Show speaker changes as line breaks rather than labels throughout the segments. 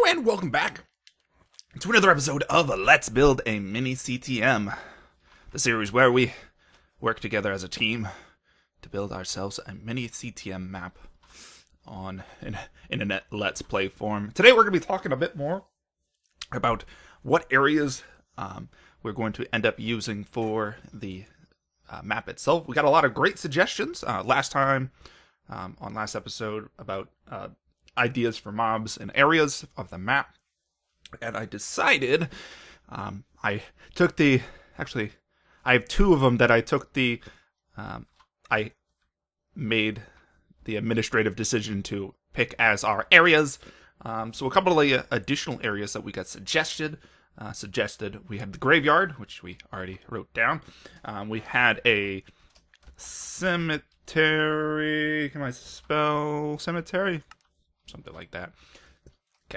and welcome back to another episode of Let's Build a Mini CTM, the series where we work together as a team to build ourselves a mini CTM map in a Let's Play form. Today we're going to be talking a bit more about what areas we're going to end up using for the map itself. We got a lot of great suggestions last time on last episode about ideas for mobs and areas of the map, and I decided I have two of them that I took I made the administrative decision to pick as our areas. So a couple of additional areas that we got suggested. We had the graveyard, which we already wrote down. We had a cemetery. Can I spell cemetery? Something like that.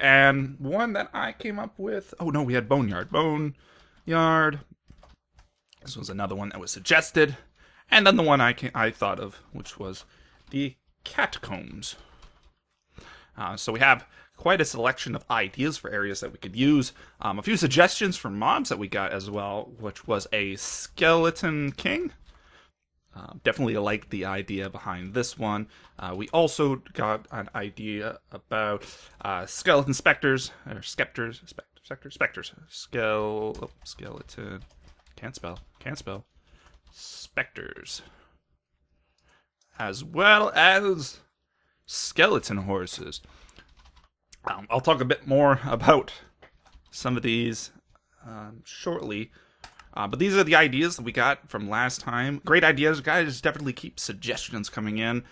And one that I came up with. Oh no, we had boneyard. Boneyard. This was another one that was suggested. And then the one I thought of, which was the catacombs. So we have quite a selection of ideas for areas that we could use. A few suggestions for mobs that we got as well, which was a skeleton king. Definitely like the idea behind this one. We also got an idea about skeleton specters, or specters. Skeleton. Can't spell. Specters. As well as skeleton horses. I'll talk a bit more about some of these shortly. But these are the ideas that we got from last time. Great ideas, guys. Definitely keep suggestions coming in.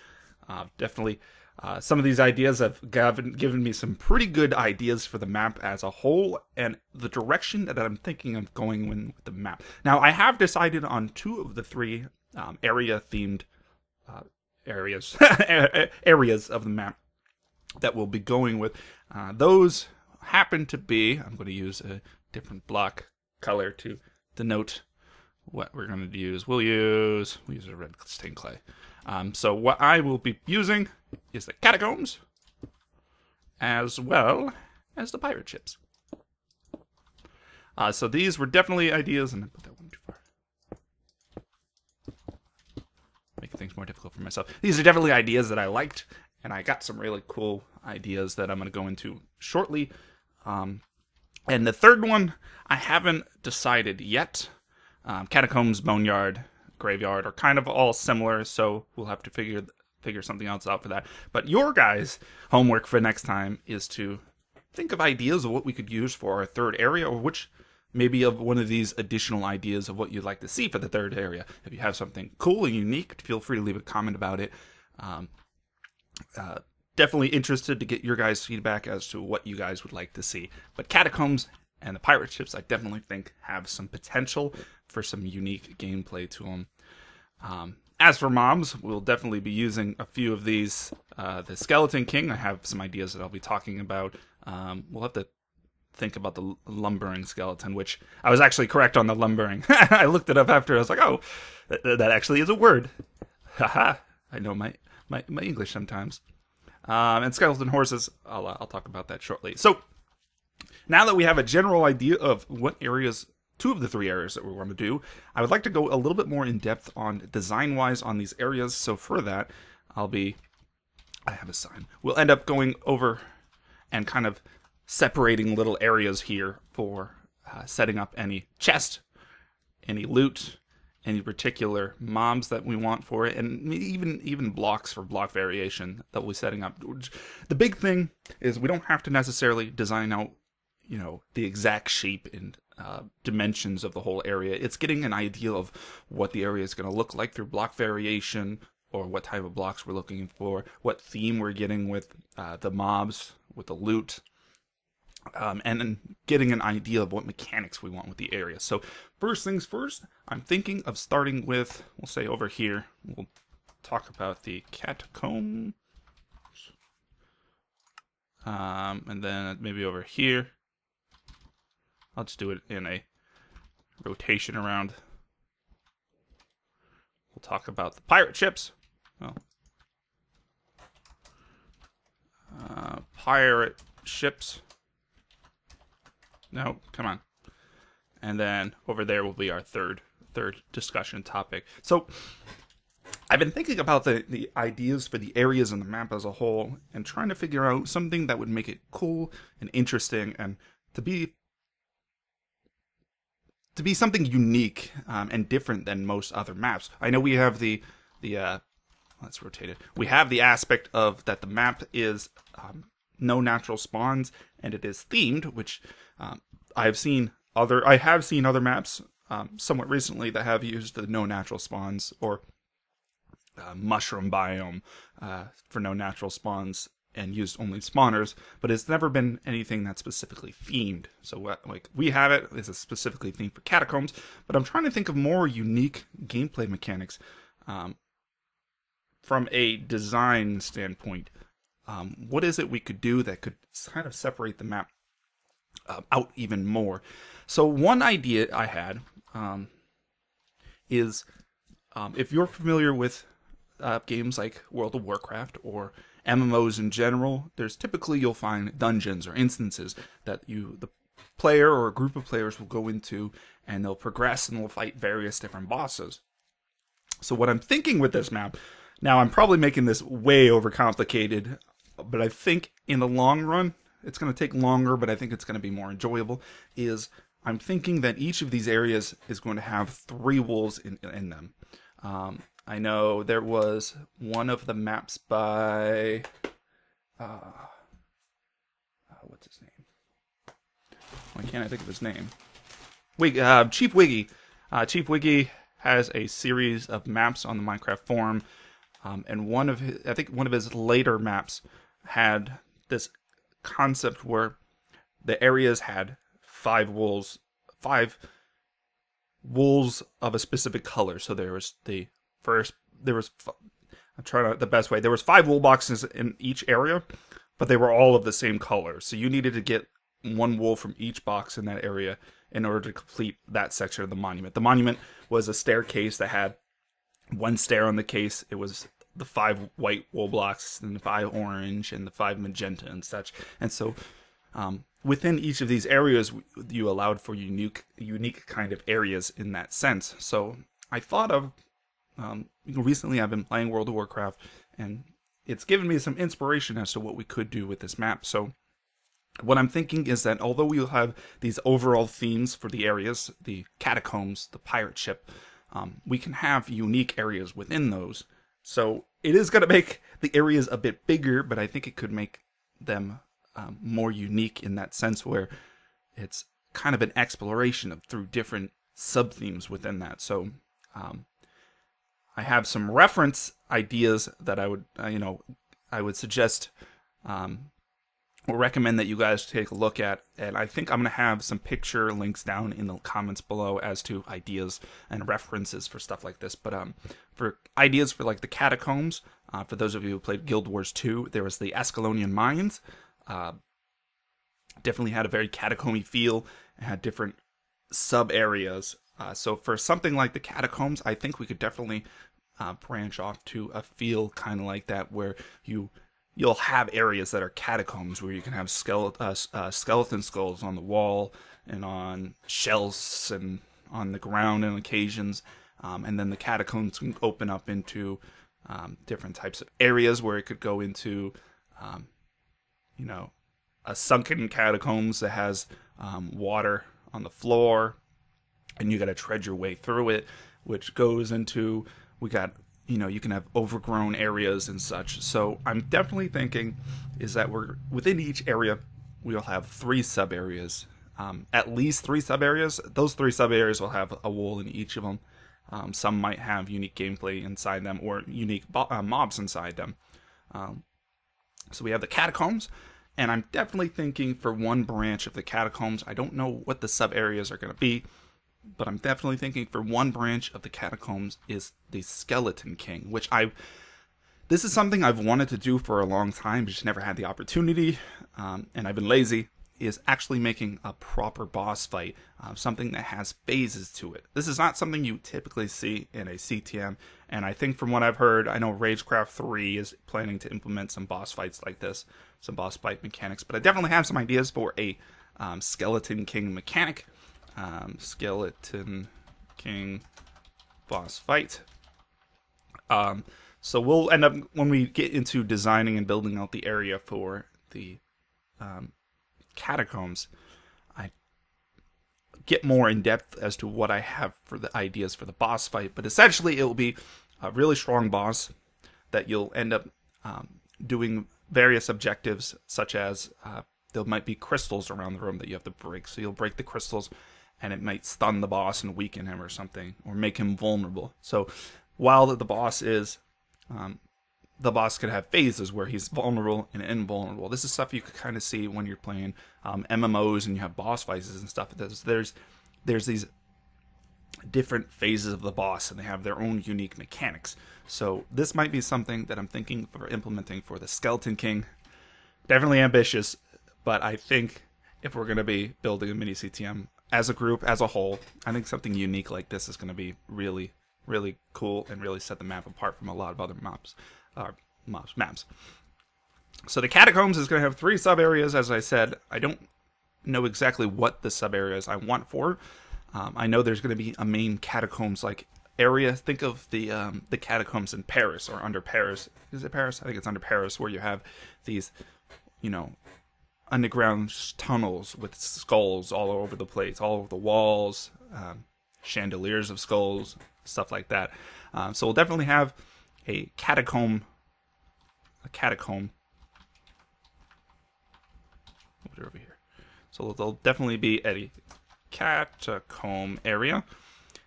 Some of these ideas have given me some pretty good ideas for the map as a whole, and the direction that I'm thinking of going with the map. Now, I have decided on two of the three area-themed areas of the map that we'll be going with. Those happen to be, I'm going to use a different block color to denote what we're going to use. We'll use a red stained clay. So what I will be using is the catacombs, as well as the pirate ships. So these were definitely ideas, and I put that one too far. Making things more difficult for myself. These are definitely ideas that I liked, and I got some really cool ideas that I'm going to go into shortly. And the third one, I haven't decided yet. Catacombs, boneyard, graveyard are kind of all similar, so we'll have to figure something else out for that. But your guys' homework for next time is to think of ideas of what we could use for our third area, or which maybe of one of these additional ideas of what you'd like to see for the third area. If you have something cool and unique, feel free to leave a comment about it. Definitely interested to get your guys' feedback as to what you guys would like to see. But catacombs and the pirate ships, I definitely think have some potential for some unique gameplay to them. As for mobs, we'll definitely be using a few of these. The skeleton king, I have some ideas that I'll be talking about. We'll have to think about the lumbering skeleton, which I was actually correct on the lumbering. I looked it up after. I was like, oh, that actually is a word. Haha, I know my English sometimes. And skeleton horses, I'll talk about that shortly. So, now that we have a general idea of what areas, two of the three areas that we want to do, I would like to go a little bit more in depth on design-wise on these areas. So for that, I have a sign. We'll end up going over and kind of separating little areas here for setting up any chest, any loot, any particular mobs that we want for it, and even blocks for block variation that we'll be setting up. The big thing is we don't have to necessarily design out, the exact shape and dimensions of the whole area. It's getting an idea of what the area is going to look like through block variation, or what type of blocks we're looking for, what theme we're getting with the mobs, with the loot, and then getting an idea of what mechanics we want with the area. So first things first, I'm thinking of starting with, we'll say over here, we'll talk about the catacombs, and then maybe over here, I'll just do it in a rotation around. We'll talk about the pirate ships. Well, pirate ships. No, come on. And then over there will be our third discussion topic. So I've been thinking about the ideas for the areas in the map as a whole and trying to figure out something that would make it cool and interesting and to be something unique and different than most other maps. I know we have the let's rotate it. We have the aspect of that the map is no natural spawns and it is themed, which I have seen other maps somewhat recently that have used the no natural spawns or mushroom biome for no natural spawns and used only spawners, but it's never been anything that's specifically themed. So like we have it is specifically themed for catacombs, but I'm trying to think of more unique gameplay mechanics from a design standpoint. What is it we could do that could kind of separate the map out even more? So one idea I had is if you're familiar with games like World of Warcraft or MMOs in general, there's typically you'll find dungeons or instances that the player or a group of players will go into and they'll progress and they'll fight various different bosses. So what I'm thinking with this map, now I'm probably making this way overcomplicated, but I think in the long run, it's going to take longer, but I think it's going to be more enjoyable, is I'm thinking that each of these areas is going to have 3 wolves in them. I know there was one of the maps by what's his name? Why can't I think of his name? Chief Wiggy. Chief Wiggy has a series of maps on the Minecraft forum, and I think one of his later maps had this concept where the areas had 5 wolves of a specific color. So there was there was 5 wool boxes in each area, but they were all of the same color. So you needed to get 1 wool from each box in that area in order to complete that section of the monument. The monument was a staircase that had 1 stair on the case. It was the 5 white wool blocks and the 5 orange and the 5 magenta and such. And so within each of these areas, you allowed for unique kind of areas in that sense. So I thought of recently I've been playing World of Warcraft, and it's given me some inspiration as to what we could do with this map. So what I'm thinking is that although we'll have these overall themes for the areas, the catacombs, the pirate ship, we can have unique areas within those. So it is going to make the areas a bit bigger, but I think it could make them more unique in that sense where it's kind of an exploration through different sub-themes within that. So I have some reference ideas that I would suggest or recommend that you guys take a look at, and I think I'm going to have some picture links down in the comments below as to ideas and references for stuff like this. But for ideas for like the catacombs, for those of you who played Guild Wars 2, there was the Escalonian Mines. Definitely had a very catacomby feel and had different sub areas. So for something like the catacombs, I think we could definitely branch off to a feel kind of like that, where you'll have areas that are catacombs where you can have skeleton skulls on the wall and on shelves and on the ground on occasions, and then the catacombs can open up into different types of areas where it could go into a sunken catacombs that has water on the floor, and you got to tread your way through it, which goes into, you can have overgrown areas and such. So I'm definitely thinking is that we're within each area, we'll have 3 sub areas, at least 3 sub areas. Those 3 sub areas will have a wool in each of them. Some might have unique gameplay inside them or unique mobs inside them. So we have the catacombs, and I'm definitely thinking for one branch of the catacombs, I don't know what the sub areas are going to be, but I'm definitely thinking for one branch of the catacombs is the Skeleton King, which this is something I've wanted to do for a long time, but just never had the opportunity, and I've been lazy, is actually making a proper boss fight, something that has phases to it. This is not something you typically see in a CTM, and I think from what I've heard, I know Ragecraft 3 is planning to implement some boss fights like this, some boss fight mechanics, but I definitely have some ideas for a Skeleton King mechanic. Skeleton King boss fight. So we'll end up, when we get into designing and building out the area for the catacombs, I get more in depth as to what I have for the ideas for the boss fight. But essentially, it will be a really strong boss that you'll end up doing various objectives, such as there might be crystals around the room that you have to break. So you'll break the crystals, and it might stun the boss and weaken him or something, or make him vulnerable. So while the boss could have phases where he's vulnerable and invulnerable. This is stuff you could kind of see when you're playing MMOs and you have boss fights and stuff. There's these different phases of the boss, and they have their own unique mechanics. So this might be something that I'm thinking for implementing for the Skeleton King. Definitely ambitious, but I think if we're going to be building a mini CTM as a group, as a whole, I think something unique like this is going to be really, really cool and really set the map apart from a lot of other maps. So the catacombs is going to have 3 sub areas, as I said. I don't know exactly what the sub areas I want for. I know there's going to be a main catacombs like area. Think of the catacombs in Paris, or under Paris. Is it Paris? I think it's under Paris, where you have these, underground tunnels with skulls all over the place, all over the walls, chandeliers of skulls, stuff like that. So we'll definitely have a catacomb. Over here. So there'll definitely be a catacomb area.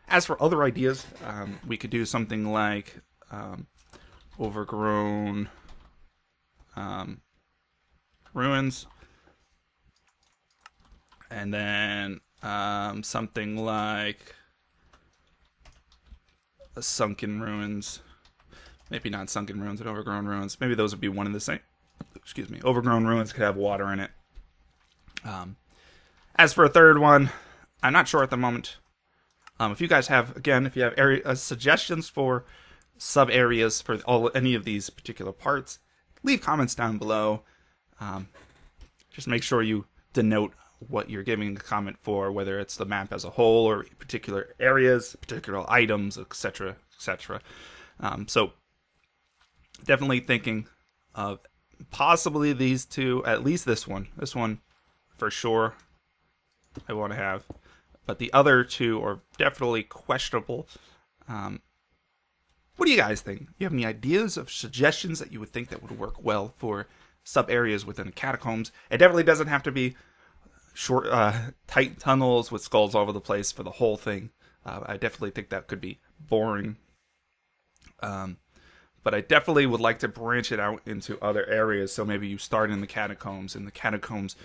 As for other ideas, we could do something like overgrown ruins, and then something like sunken ruins. Maybe not sunken ruins, but overgrown ruins. Maybe those would be one and the same. Excuse me. Overgrown ruins could have water in it. As for a third one, I'm not sure at the moment. If you guys have, again, if you have area suggestions for sub areas for any of these particular parts, leave comments down below. Just make sure you denote what you're giving a comment for, whether it's the map as a whole or particular areas, particular items, etc., etc. So definitely thinking of possibly these 2, at least this one. This one for sure I want to have, but the other 2 are definitely questionable. What do you guys think? You have any ideas of suggestions that you would think that would work well for sub areas within the catacombs? It definitely doesn't have to be short, tight tunnels with skulls all over the place for the whole thing. I definitely think that could be boring. But I definitely would like to branch it out into other areas. So maybe you start in the catacombs. In the catacombs,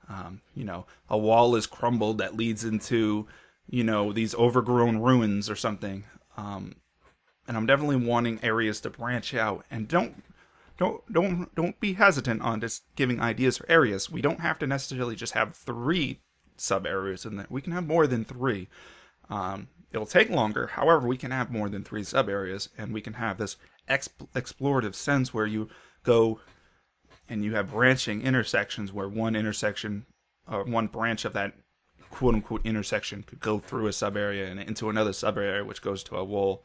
a wall is crumbled that leads into, these overgrown ruins or something. And I'm definitely wanting areas to branch out. And don't be hesitant on just giving ideas for areas. We don't have to necessarily just have 3 sub areas in there. We can have more than 3. It'll take longer. However, we can have more than 3 sub areas, and we can have this explorative sense where you go and you have branching intersections where one intersection or one branch of that quote unquote intersection could go through a sub area and into another sub area, which goes to a wall,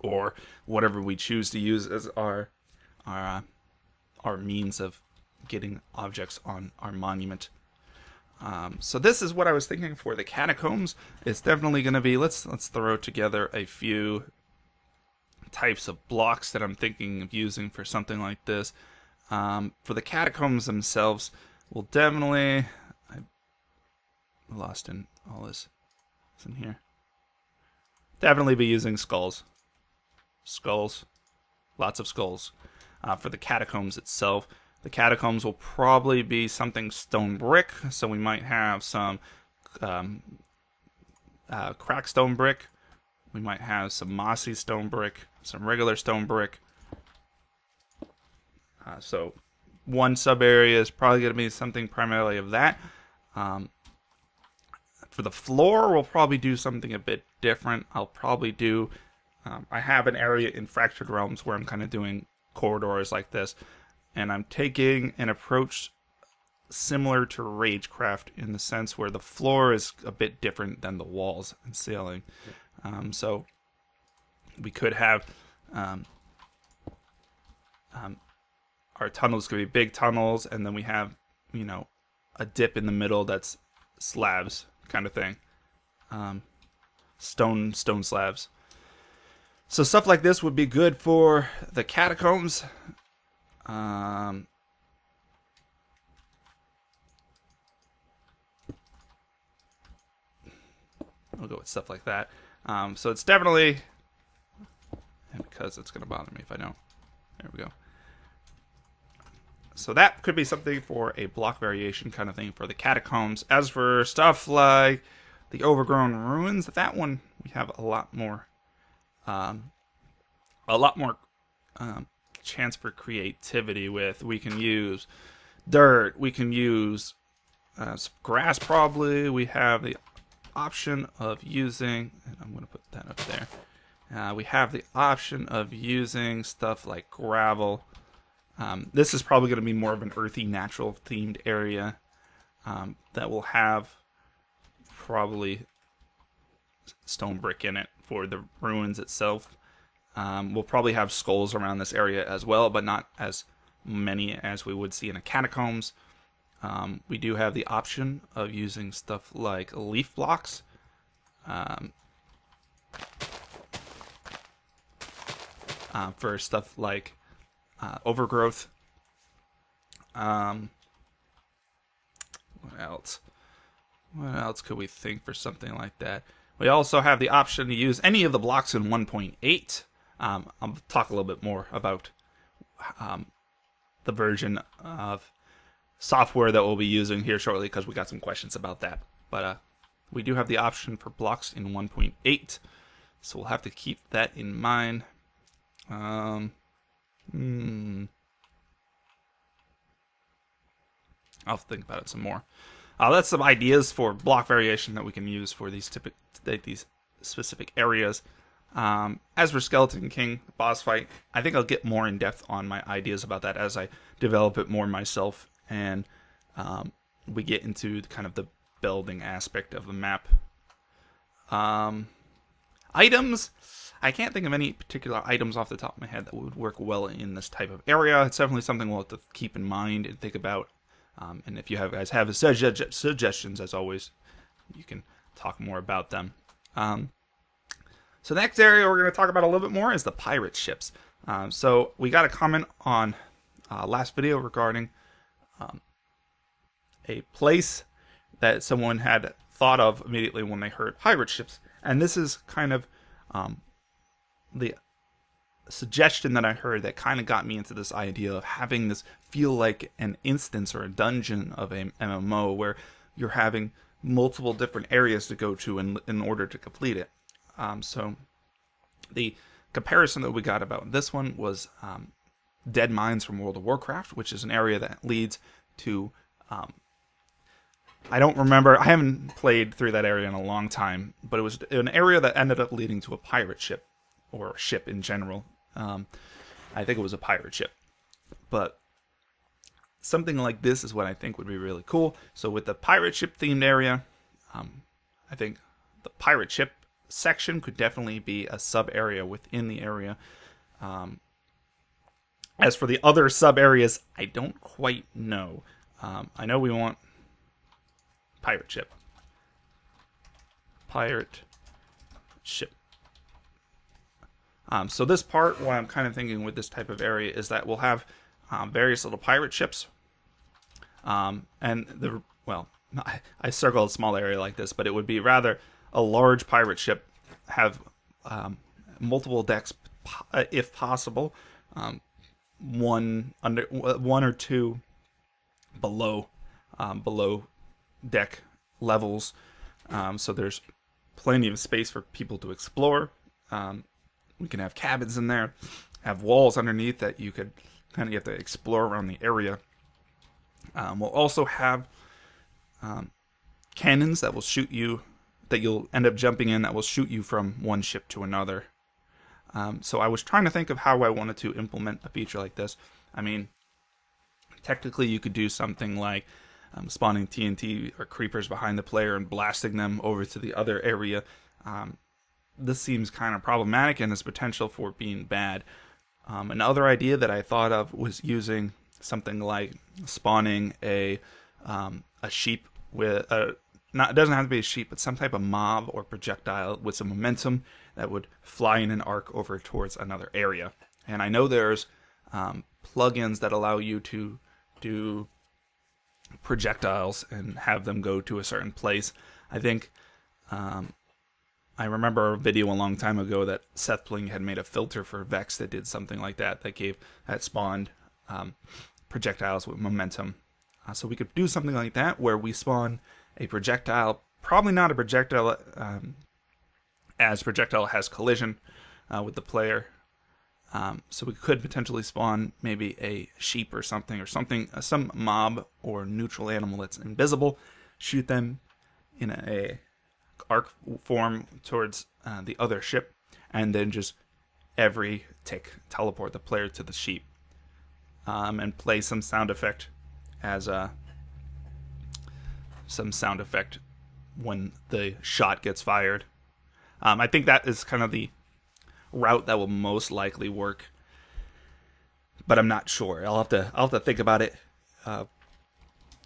or whatever we choose to use as our means of getting objects on our monument. So this is what I was thinking for the catacombs. It's definitely going to be, let's throw together a few types of blocks that I'm thinking of using for something like this. For the catacombs themselves, we'll definitely, I lost in all this. It's in here. Definitely be using skulls. Lots of skulls. For the catacombs itself, the catacombs will probably be something stone brick, so we might have some cracked stone brick. We might have some mossy stone brick, some regular stone brick. So one sub area is probably going to be something primarily of that. For the floor, we'll probably do something a bit different. I'll probably do, I have an area in Fractured Realms where I'm kind of doing corridors like this. And I'm taking an approach similar to Ragecraft in the sense where the floor is a bit different than the walls and ceiling. So we could have our tunnels could be big tunnels, and then we have, you know, a dip in the middle that's slabs kind of thing. Stone slabs. So stuff like this would be good for the catacombs. I'll go with stuff like that. So it's definitely, and because it's going to bother me if I don't. There we go. So that could be something for a block variation kind of thing for the catacombs. As for stuff like the overgrown ruins, that one we have a lot more chance for creativity with. We can use dirt, we can use grass probably. We have the option of using, and I'm going to put that up there. We have the option of using stuff like gravel. This is probably going to be more of an earthy, natural themed area that will have probably stone brick in it for the ruins itself. We'll probably have skulls around this area as well, but not as many as we would see in a catacombs. We do have the option of using stuff like leaf blocks. For stuff like overgrowth. What else? What else could we think for something like that? We also have the option to use any of the blocks in 1.8. I'll talk a little bit more about the version of software that we'll be using here shortly, because we got some questions about that. But we do have the option for blocks in 1.8, so we'll have to keep that in mind. I'll think about it some more. That's some ideas for block variation that we can use for these specific areas. As for Skeleton King boss fight, I think I'll get more in depth on my ideas about that as I develop it more myself, and we get into kind of the building aspect of the map. Items, I can't think of any particular items off the top of my head that would work well in this type of area. It's definitely something we'll have to keep in mind and think about. And if you guys have suggestions, as always, you can talk more about them. So the next area we're going to talk about a little bit more is the pirate ships. So we got a comment on last video regarding a place that someone had thought of immediately when they heard pirate ships. And this is kind of the suggestion that I heard that kind of got me into this idea of having this feel like an instance or a dungeon of a MMO where you're having multiple different areas to go to in order to complete it. So the comparison that we got about this one was Dead Mines from World of Warcraft, which is an area that leads to I don't remember, I haven't played through that area in a long time, but it was an area that ended up leading to a pirate ship, or a ship in general. I think it was a pirate ship. But something like this is what I think would be really cool. So with the pirate ship themed area, I think the pirate ship section could definitely be a sub area within the area. As for the other sub areas, I don't quite know. I know we want pirate ship. Pirate ship. So this part, what I'm kind of thinking with this type of area is that we'll have various little pirate ships. And I circled a small area like this, but it would be rather a large pirate ship, have multiple decks if possible, one or two below deck levels, so there's plenty of space for people to explore. We can have cabins in there, have walls underneath that you could kind of get to explore around the area. We'll also have cannons that will shoot you, that you'll end up jumping in, that will shoot you from one ship to another. So I was trying to think of how I wanted to implement a feature like this. I mean, technically you could do something like spawning TNT or creepers behind the player and blasting them over to the other area. This seems kind of problematic and has potential for being bad. Another idea that I thought of was using something like spawning a sheep with it doesn't have to be a sheep, but some type of mob or projectile with some momentum that would fly in an arc over towards another area. And I know there's plugins that allow you to do projectiles and have them go to a certain place. I think I remember a video a long time ago that Seth Bling had made a filter for Vex that did something like that, that spawned projectiles with momentum. So we could do something like that where we spawn a projectile, probably not a projectile, as projectile has collision with the player. So we could potentially spawn maybe a sheep or something, some mob or neutral animal that's invisible, shoot them in a arc form towards the other ship, and then just every tick teleport the player to the sheep, and play some sound effect as some sound effect when the shot gets fired. I think that is kind of the route that will most likely work, but I'm not sure. I'll have to think about it.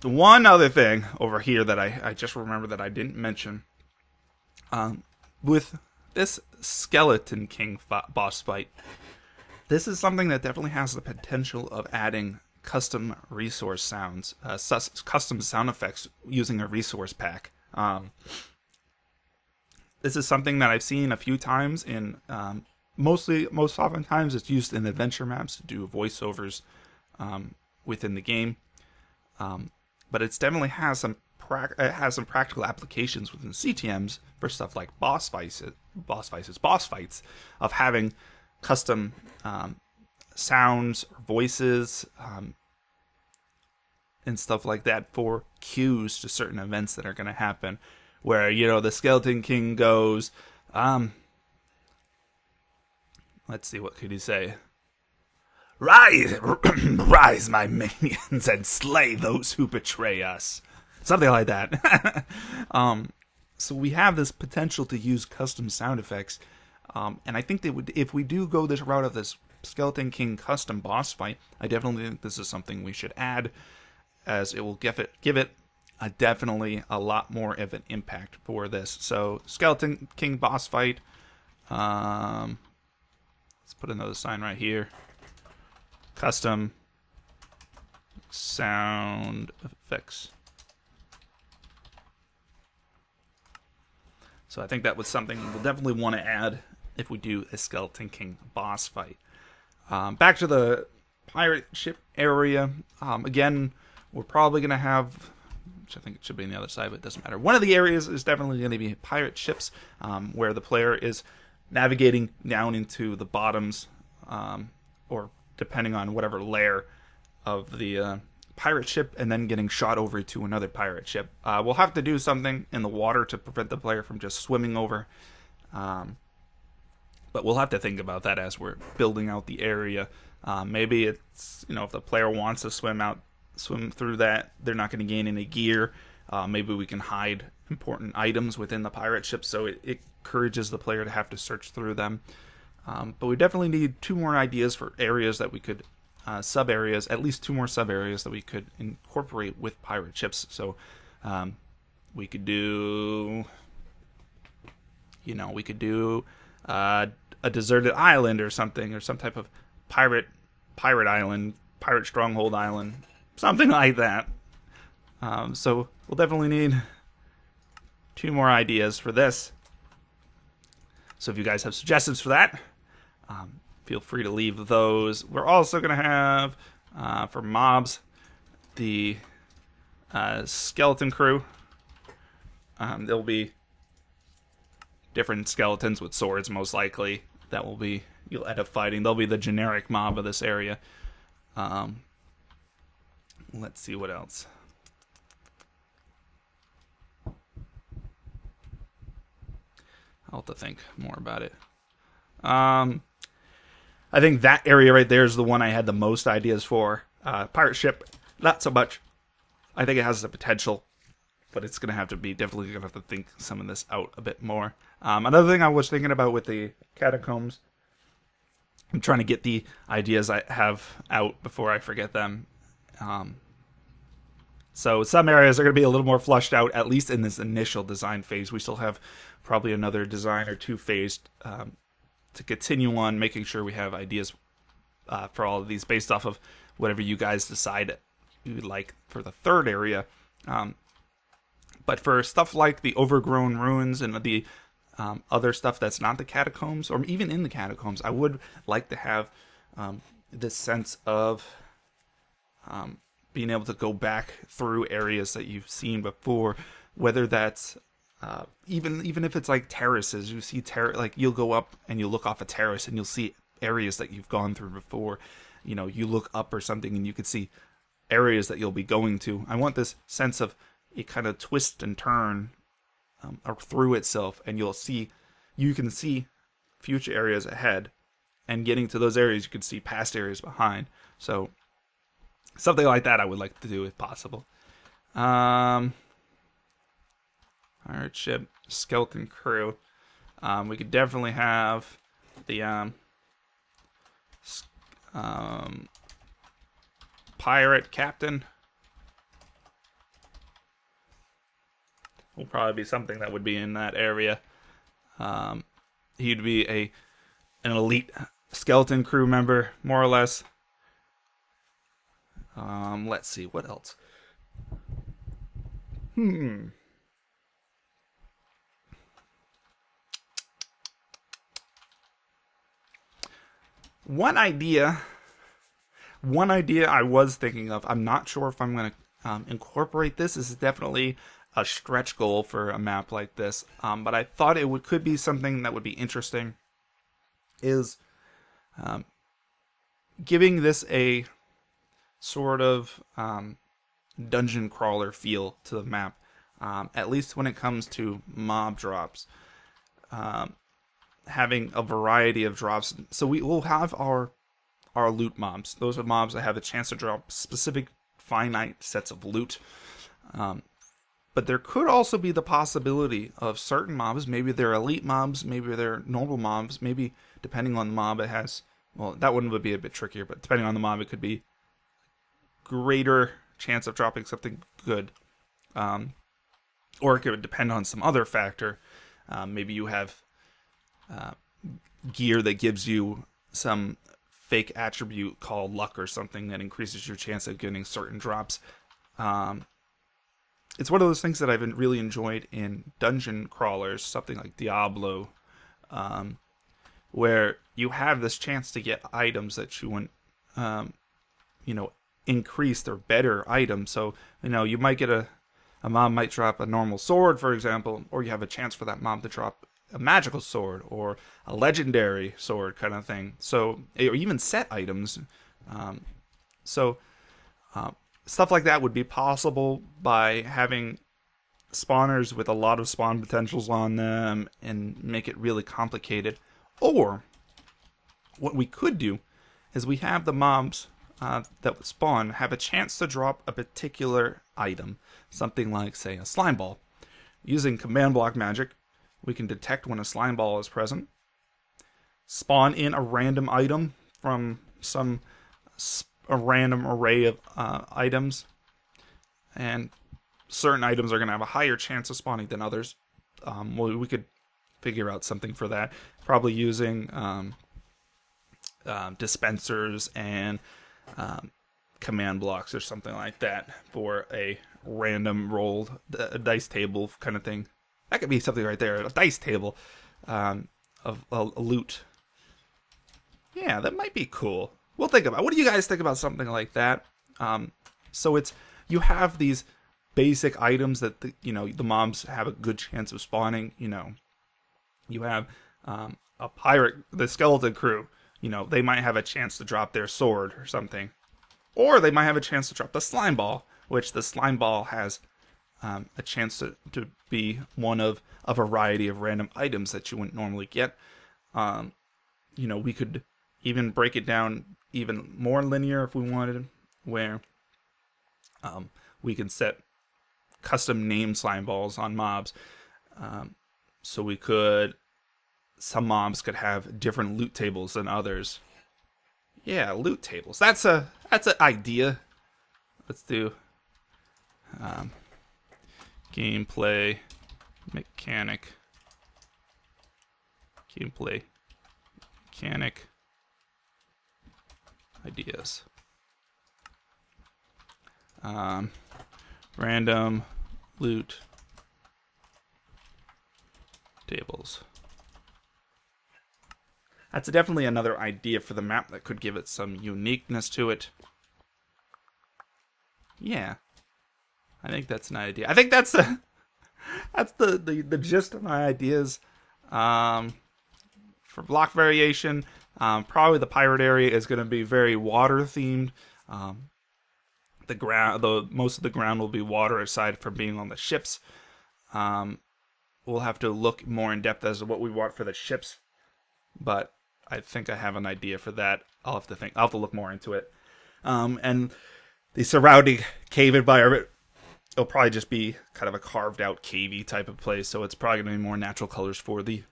One other thing over here that I just remember that I didn't mention, with this Skeleton King boss fight, this is something that definitely has the potential of adding custom resource sounds, custom sound effects using a resource pack. This is something that I've seen a few times in, most oftentimes it's used in adventure maps to do voiceovers within the game. But it definitely has some practical applications within CTMs for stuff like boss fights of having custom sounds, voices, and stuff like that for cues to certain events that are going to happen. Where, the Skeleton King goes, let's see, what could he say? Rise, rise, my minions, and slay those who betray us. Something like that. So we have this potential to use custom sound effects, and I think that if we do go this route of this Skeleton King custom boss fight, I definitely think this is something we should add, as it will give it definitely a lot more of an impact for this. So Skeleton King boss fight. Let's put another sign right here. Custom sound effects. So I think that was something we'll definitely want to add if we do a Skeleton King boss fight. Back to the pirate ship area. Again, we're probably going to have, which I think it should be on the other side, but it doesn't matter. One of the areas is definitely going to be pirate ships, where the player is navigating down into the bottoms, or depending on whatever layer of the pirate ship, and then getting shot over to another pirate ship. We'll have to do something in the water to prevent the player from just swimming over. But we'll have to think about that as we're building out the area. Maybe it's, if the player wants to swim through that, they're not going to gain any gear. Maybe we can hide important items within the pirate ship, so it encourages the player to have to search through them. But we definitely need 2 more ideas for areas that we could, sub-areas, at least 2 more sub-areas that we could incorporate with pirate ships. So we could do, a deserted island or something, or some type of pirate island, pirate stronghold island, something like that. So we'll definitely need 2 more ideas for this. So if you guys have suggestions for that, feel free to leave those. We're also going to have, for mobs, the skeleton crew. There'll be different skeletons with swords, most likely. You'll end up fighting. They'll be the generic mob of this area. Let's see what else. I'll have to think more about it. I think that area right there is the one I had the most ideas for. Pirate ship, not so much. I think it has the potential, but it's going to have to be definitely going to have to think some of this out a bit more. Another thing I was thinking about with the catacombs, I'm trying to get the ideas I have out before I forget them. So some areas are going to be a little more flushed out, at least in this initial design phase. We still have probably another design or two phase to continue on, making sure we have ideas for all of these based off of whatever you guys decide you would like for the third area. But for stuff like the overgrown ruins and the other stuff that's not the catacombs, or even in the catacombs, I would like to have this sense of being able to go back through areas that you've seen before, whether that's even if it's like terraces. You see like you'll go up and you'll look off a terrace and you'll see areas that you've gone through before. You know, you look up or something and you could see areas that you'll be going to. I want this sense of it kind of twist and turn through itself, and you can see future areas ahead, and getting to those areas you can see past areas behind. So something like that I would like to do if possible. Pirate ship, skeleton crew. We could definitely have the pirate captain. Will probably be something that would be in that area. He'd be an elite skeleton crew member, more or less. Let's see, what else? One idea I was thinking of, I'm not sure if I'm going to incorporate this. This is definitely a stretch goal for a map like this, but I thought it could be something that would be interesting, is giving this a sort of dungeon crawler feel to the map, at least when it comes to mob drops. Having a variety of drops. So we will have our loot mobs. Those are mobs that have a chance to drop specific finite sets of loot. But there could also be the possibility of certain mobs, maybe they're elite mobs, maybe they're normal mobs, maybe depending on the mob it has, well, that one would be a bit trickier, but depending on the mob it could be greater chance of dropping something good. Or it could depend on some other factor. Maybe you have gear that gives you some fake attribute called luck or something that increases your chance of getting certain drops. It's one of those things that I've really enjoyed in dungeon crawlers, something like Diablo, where you have this chance to get items that you want, increased or better items. So, you might get a mob might drop a normal sword, for example, or you have a chance for that mob to drop a magical sword or a legendary sword kind of thing. So, or even set items. Stuff like that would be possible by having spawners with a lot of spawn potentials on them and make it really complicated. Or what we could do is we have the mobs that spawn have a chance to drop a particular item. Something like, say, a slime ball. Using command block magic, we can detect when a slime ball is present, spawn in a random item from a random array of items, and certain items are going to have a higher chance of spawning than others. We could figure out something for that, probably using dispensers and command blocks or something like that for a random rolled dice table kind of thing. That could be something right there, a dice table of a loot. Yeah, that might be cool. We'll think about it. What do you guys think about something like that? So you have these basic items that the mobs have a good chance of spawning. You have a pirate, the skeleton crew. They might have a chance to drop their sword or something, or they might have a chance to drop the slime ball, which the slime ball has a chance to be one of a variety of random items that you wouldn't normally get. We could even break it down even more linear if we wanted, where we can set custom name slime balls on mobs. So we could, some mobs could have different loot tables than others. Yeah, loot tables. That's an idea. Let's do gameplay mechanic ideas. Random loot tables. That's definitely another idea for the map that could give it some uniqueness to it. Yeah, I think that's an idea. I think that's the gist of my ideas. For block variation, probably the pirate area is going to be very water themed. Most of the ground will be water aside from being on the ships. We'll have to look more in depth as to what we want for the ships, but I think I have an idea for that. I'll have to look more into it. And the surrounding cave environment, it'll probably just be kind of a carved out cavey type of place, so it's probably going to be more natural colors for the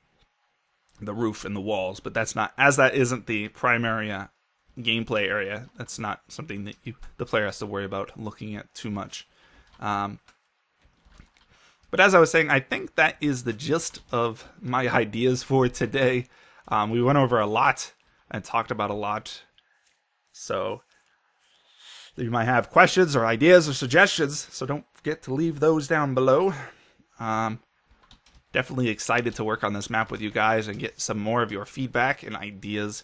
roof and the walls, but that isn't the primary gameplay area. That's not something that the player has to worry about looking at too much. But as I was saying, I think that is the gist of my ideas for today. We went over a lot and talked about a lot, so you might have questions or ideas or suggestions, so don't forget to leave those down below. Definitely excited to work on this map with you guys and get some more of your feedback and ideas.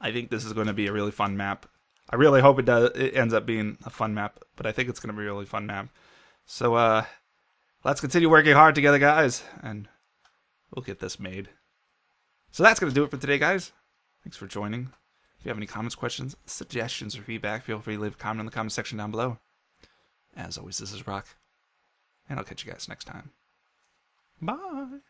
I think this is going to be a really fun map. I really hope it ends up being a fun map, but I think it's going to be a really fun map. So let's continue working hard together, guys, and we'll get this made. So that's going to do it for today, guys. Thanks for joining. If you have any comments, questions, suggestions, or feedback, feel free to leave a comment in the comment section down below. As always, this is Rock, and I'll catch you guys next time. Bye.